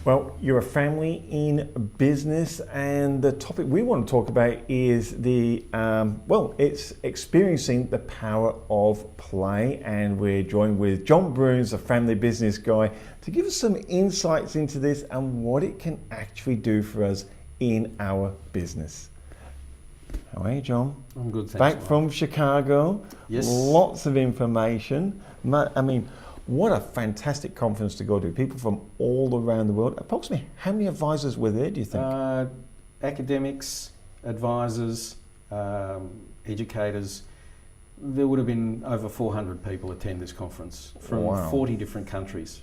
Well, you're a family in business, and the topic we want to talk about is it's experiencing the power of play. And we're joined with John Broons, a family business guy, to give us some insights into this and what it can actually do for us in our business. How are you, John? I'm good, thanks. Back Mike. from Chicago. Yes. Lots of information. What a fantastic conference to go to. People from all around the world. Approximately how many advisors were there, do you think? Academics, advisors, educators. There would have been over 400 people attend this conference from 40 different countries.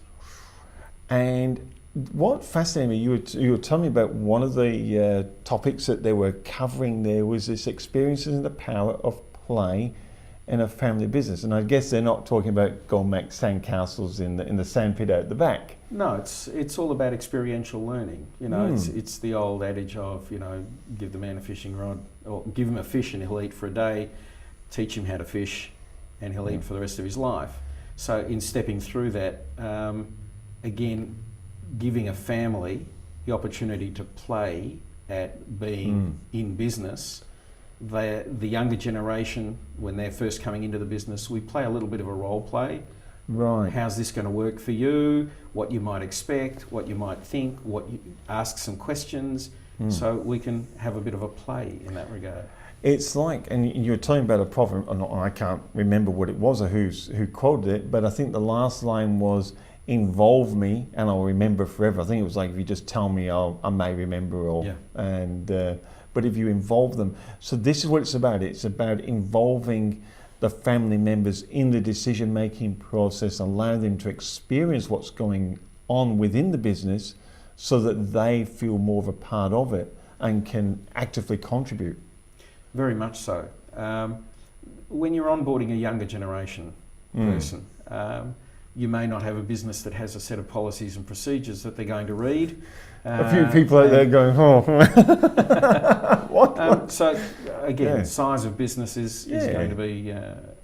And what fascinated me, you were telling me about one of the topics that they were covering there was this experiencing the power of play in a family business. And I guess they're not talking about go and make sandcastles in the sandpit out the back. No, it's all about experiential learning. It's the old adage of, give the man a fishing rod, or give him a fish and he'll eat for a day, teach him how to fish and he'll eat for the rest of his life. So in stepping through that, again, giving a family the opportunity to play at being in business. The younger generation, when they're first coming into the business, we play a little bit of a role play. Right. How's this going to work for you? What you might expect, what you might think, ask some questions, so we can have a bit of a play in that regard. It's like, and you were telling about a proverb, and I can't remember what it was or who quoted it, but I think the last line was, involve me and I'll remember forever. I think it was like, if you just tell me, I may remember. But if you involve them, so this is what it's about. It's about involving the family members in the decision-making process, allowing them to experience what's going on within the business so that they feel more of a part of it and can actively contribute. Very much so. When you're onboarding a younger generation person, you may not have a business that has a set of policies and procedures that they're going to read. A few people out there going, what? So again, size of business is going to be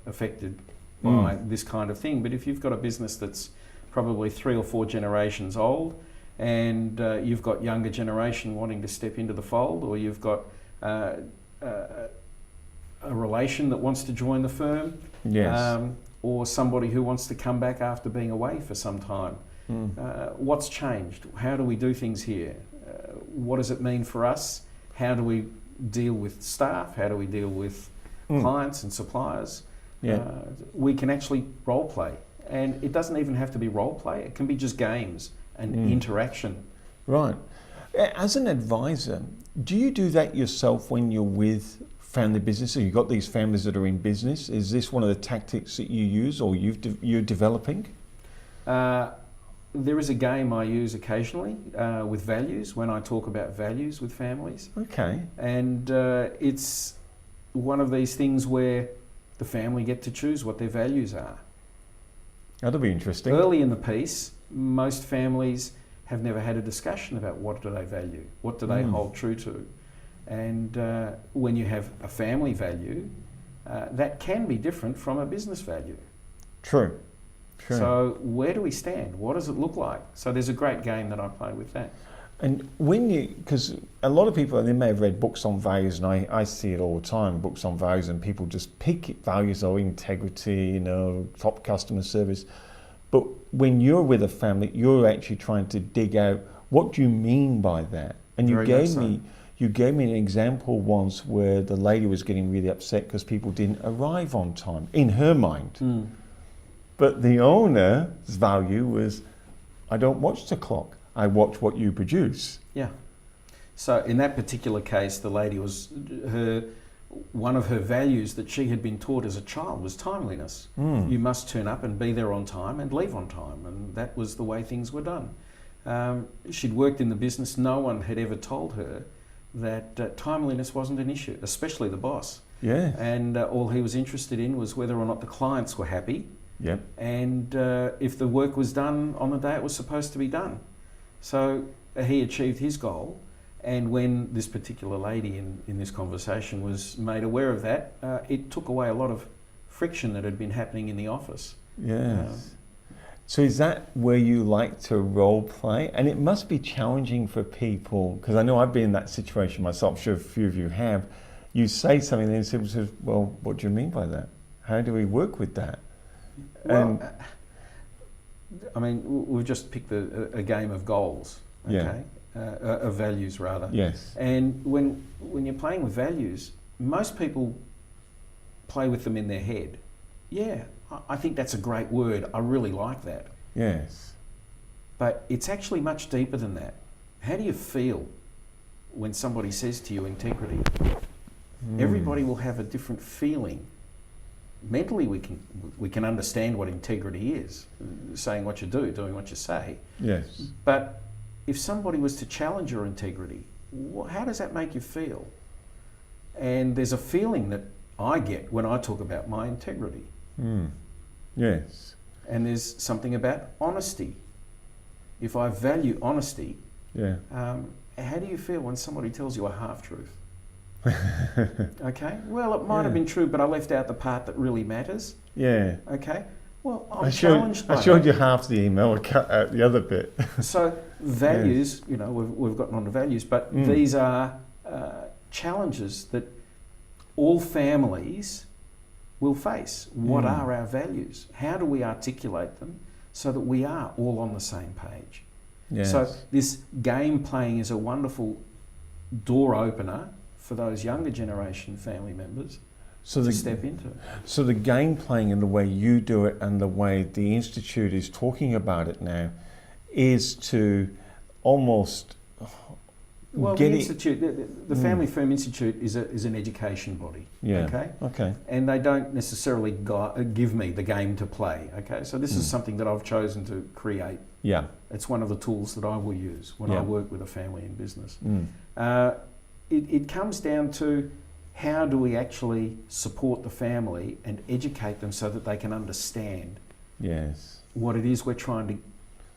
affected by this kind of thing. But if you've got a business that's probably 3 or 4 generations old, and you've got younger generation wanting to step into the fold, or you've got a relation that wants to join the firm, or somebody who wants to come back after being away for some time. What's changed? How do we do things here? What does it mean for us? How do we deal with staff? How do we deal with clients and suppliers? We can actually role play, and it doesn't even have to be role play. It can be just games and interaction. Right. As an advisor, do you do that yourself when you're with family business? You've got these families that are in business. Is this one of the tactics that you use or you're developing? There is a game I use occasionally with values, when I talk about values with families. Okay. And it's one of these things where the family get to choose what their values are. That'll be interesting. Early in the piece, most families have never had a discussion about what do they value, what do they hold true to. And when you have a family value, that can be different from a business value. True. So where do we stand? What does it look like? So there's a great game that I play with that. And because a lot of people, they may have read books on values, and I see it all the time, books on values, and people just pick values or integrity, top customer service. But when you're with a family, you're actually trying to dig out, what do you mean by that? And you gave me an example once where the lady was getting really upset because people didn't arrive on time, in her mind. But the owner's value was, I don't watch the clock, I watch what you produce. Yeah. So in that particular case, the lady one of her values that she had been taught as a child was timeliness. You must turn up and be there on time and leave on time. And that was the way things were done. She'd worked in the business. No one had ever told her that timeliness wasn't an issue, especially the boss. Yeah. And all he was interested in was whether or not the clients were happy. Yep. And if the work was done on the day it was supposed to be done. So he achieved his goal. And when this particular lady in this conversation was made aware of that, it took away a lot of friction that had been happening in the office. Yes. So is that where you like to role play? And it must be challenging for people, because I know I've been in that situation myself, I'm sure a few of you have. You say something and people say, well, what do you mean by that? How do we work with that? Well, I mean, we've just picked a game of goals, okay? Of values, rather. Yes. And when you're playing with values, most people play with them in their head. Yeah, I think that's a great word. I really like that. Yes. But it's actually much deeper than that. How do you feel when somebody says to you integrity? Everybody will have a different feeling. Mentally, we can understand what integrity is, saying what you do, doing what you say. Yes. But if somebody was to challenge your integrity, how does that make you feel? And there's a feeling that I get when I talk about my integrity. Yes. And there's something about honesty. If I value honesty, how do you feel when somebody tells you a half-truth? Okay, well, it might have been true, but I left out the part that really matters. Yeah. Okay, well, I'm challenged by I showed that. you half the email, I cut out the other bit. So values, you know, we've gotten on to values, but these are challenges that all families will face. What are our values? How do we articulate them so that we are all on the same page? Yes. So this game playing is a wonderful door opener for those younger generation family members to step into. So the game playing and the way you do it and the way the Institute is talking about it now is to almost the Institute, the Family Firm Institute is an education body. Yeah. Okay. And they don't necessarily give me the game to play. Okay. So this is something that I've chosen to create. Yeah. It's one of the tools that I will use when I work with a family in business. It comes down to how do we actually support the family and educate them so that they can understand what it is we're trying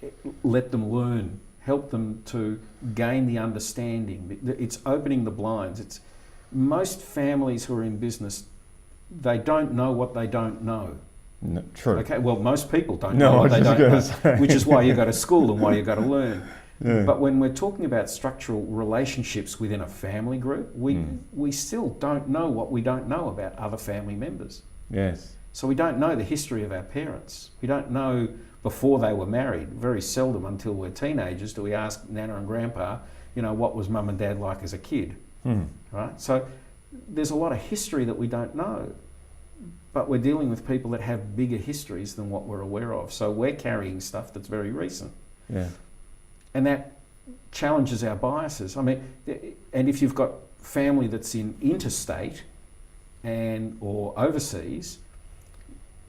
to let them learn, help them to gain the understanding. It's opening the blinds. It's most families who are in business, they don't know what they don't know. No, true. Okay, well, most people don't know what they don't know, which is why you go to school and why you go to learn. But when we're talking about structural relationships within a family group, we still don't know what we don't know about other family members. Yes. So we don't know the history of our parents. We don't know before they were married. Very seldom until we're teenagers do we ask Nana and Grandpa, you know, what was Mum and Dad like as a kid? Right? So there's a lot of history that we don't know. But we're dealing with people that have bigger histories than what we're aware of. So we're carrying stuff that's very recent. Yeah. And that challenges our biases. I mean, and if you've got family that's in interstate or overseas,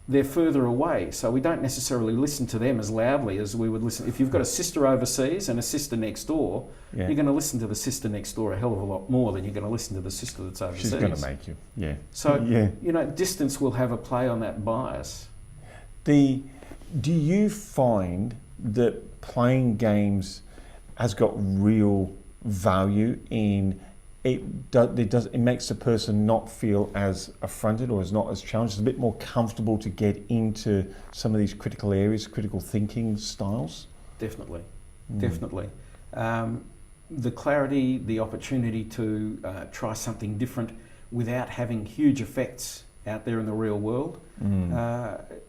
they're further away. So we don't necessarily listen to them as loudly as we would listen. If you've got a sister overseas and a sister next door, you're going to listen to the sister next door a hell of a lot more than you're going to listen to the sister that's overseas. She's going to make you, So, you know, distance will have a play on that bias. Do you find that playing games has got real value in it makes the person not feel as affronted or as not as challenged, it's a bit more comfortable to get into some of these critical areas, critical thinking styles? Definitely. The clarity, the opportunity to try something different without having huge effects out there in the real world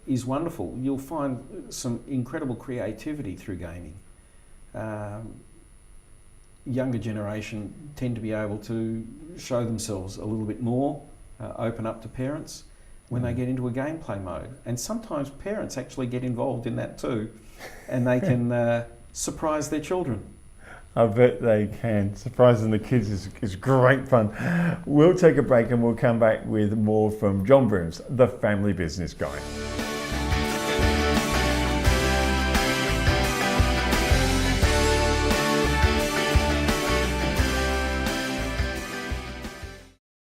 is wonderful. You'll find some incredible creativity through gaming. Younger generation tend to be able to show themselves a little bit more, open up to parents when they get into a gameplay mode. And sometimes parents actually get involved in that too, and they can surprise their children. I bet they can. Surprising the kids is great fun. We'll take a break and we'll come back with more from John Broons, the Family Business Guy.